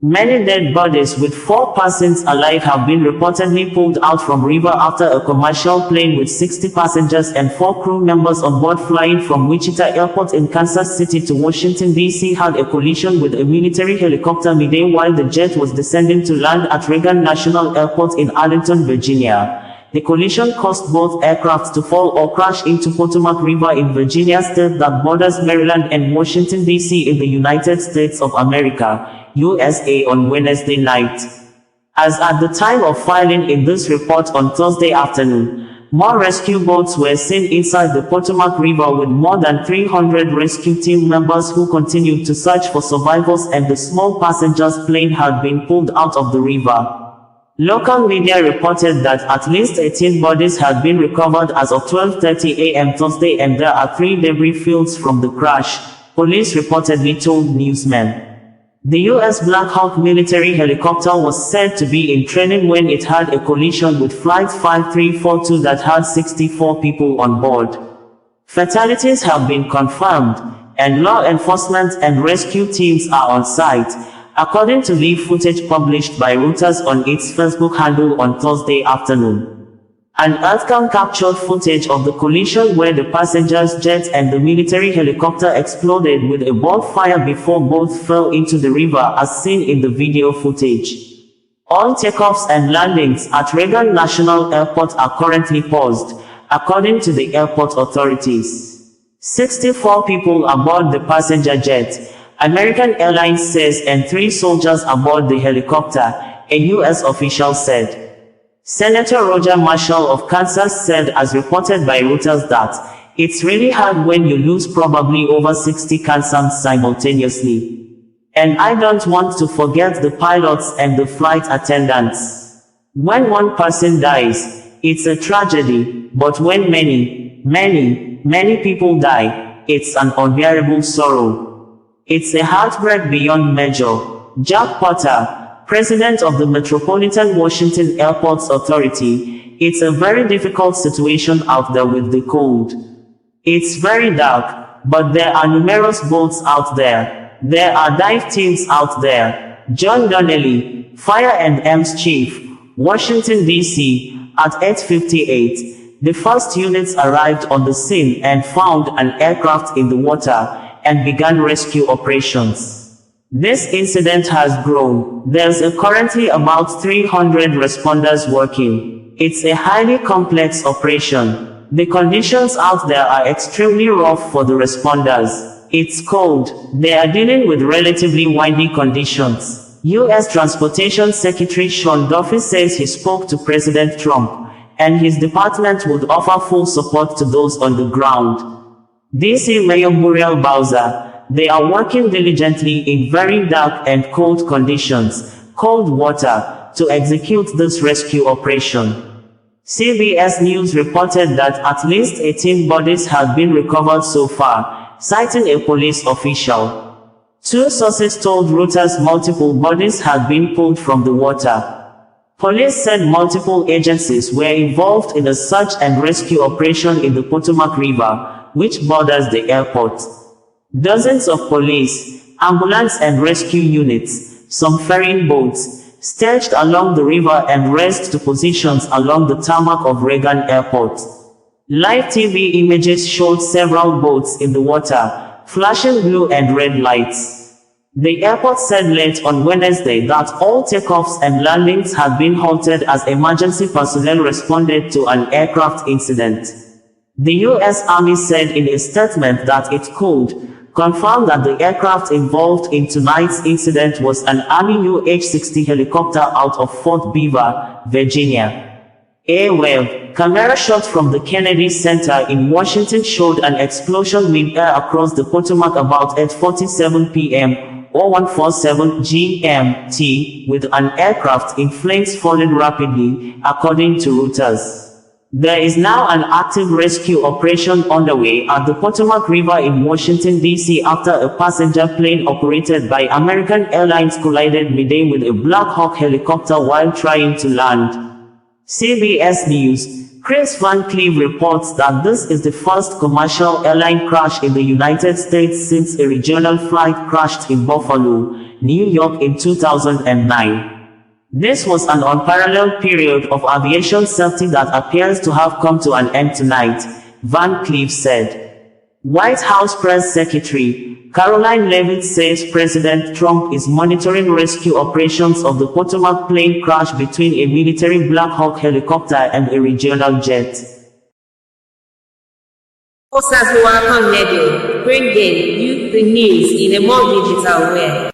Many dead bodies with 4 persons alive have been reportedly pulled out from river after a commercial plane with 60 passengers and 4 crew members on board flying from Wichita Airport in Kansas City to Washington, D.C. had a collision with a military helicopter midair while the jet was descending to land at Reagan National Airport in Arlington, Virginia. The collision caused both aircraft to fall or crash into Potomac River in Virginia state that borders Maryland and Washington, D.C. in the United States of America, USA on Wednesday night. As at the time of filing in this report on Thursday afternoon, more rescue boats were seen inside the Potomac River with more than 300 rescue team members who continued to search for survivors, and the small passengers plane had been pulled out of the river. Local media reported that at least 18 bodies had been recovered as of 12:30 a.m. Thursday, and there are 3 debris fields from the crash, police reportedly told newsmen. The U.S. Black Hawk military helicopter was said to be in training when it had a collision with Flight 5342 that had 64 people on board. Fatalities have been confirmed, and law enforcement and rescue teams are on site, according to live footage published by Reuters on its Facebook handle on Thursday afternoon. An Earthcam captured footage of the collision where the passenger's jet and the military helicopter exploded with a bolt fire before both fell into the river, as seen in the video footage. All takeoffs and landings at Reagan National Airport are currently paused, according to the airport authorities. 64 people aboard the passenger jet, American Airlines says, and 3 soldiers aboard the helicopter, a U.S. official said. Senator Roger Marshall of Kansas said, as reported by Reuters, that it's really hard when you lose probably over 60 Kansans simultaneously. And I don't want to forget the pilots and the flight attendants. When one person dies, it's a tragedy, but when many people die, it's an unbearable sorrow. It's a heartbreak beyond measure. Jack Potter, president of the Metropolitan Washington Airports Authority, it's a very difficult situation out there with the cold. It's very dark, but there are numerous boats out there. There are dive teams out there. John Donnelly, Fire and EMS Chief, Washington, D.C., at 8:58, the first units arrived on the scene and found an aircraft in the water and began rescue operations. This incident has grown. There's currently about 300 responders working. It's a highly complex operation. The conditions out there are extremely rough for the responders. It's cold. They are dealing with relatively windy conditions. U.S. Transportation Secretary Sean Duffy says he spoke to President Trump, and his department would offer full support to those on the ground. D.C. Mayor Muriel Bowser, they are working diligently in very dark and cold conditions, cold water, to execute this rescue operation. CBS News reported that at least 18 bodies have been recovered so far, citing a police official. 2 sources told Reuters multiple bodies had been pulled from the water. Police said multiple agencies were involved in a search and rescue operation in the Potomac River, which borders the airport. Dozens of police, ambulance and rescue units, some ferrying boats, staged along the river and raced to positions along the tarmac of Reagan Airport. Live TV images showed several boats in the water, flashing blue and red lights. The airport said late on Wednesday that all takeoffs and landings had been halted as emergency personnel responded to an aircraft incident. The U.S. Army said in a statement that it could confirmed that the aircraft involved in tonight's incident was an Army UH-60 helicopter out of Fort Beaver, Virginia. Airwave camera shot from the Kennedy Center in Washington showed an explosion mid-air across the Potomac about 8:47 p.m. or 1:47 GMT, with an aircraft in flames falling rapidly, according to Reuters. There is now an active rescue operation underway at the Potomac River in Washington, D.C. after a passenger plane operated by American Airlines collided midday with a Black Hawk helicopter while trying to land. CBS News, Chris Van Cleave reports that this is the first commercial airline crash in the United States since a regional flight crashed in Buffalo, New York in 2009. This was an unparalleled period of aviation safety that appears to have come to an end tonight, Van Cleave said. White House Press Secretary Caroline Leavitt says President Trump is monitoring rescue operations of the Potomac plane crash between a military Black Hawk helicopter and a regional jet. Bringing you the news in a more digital way.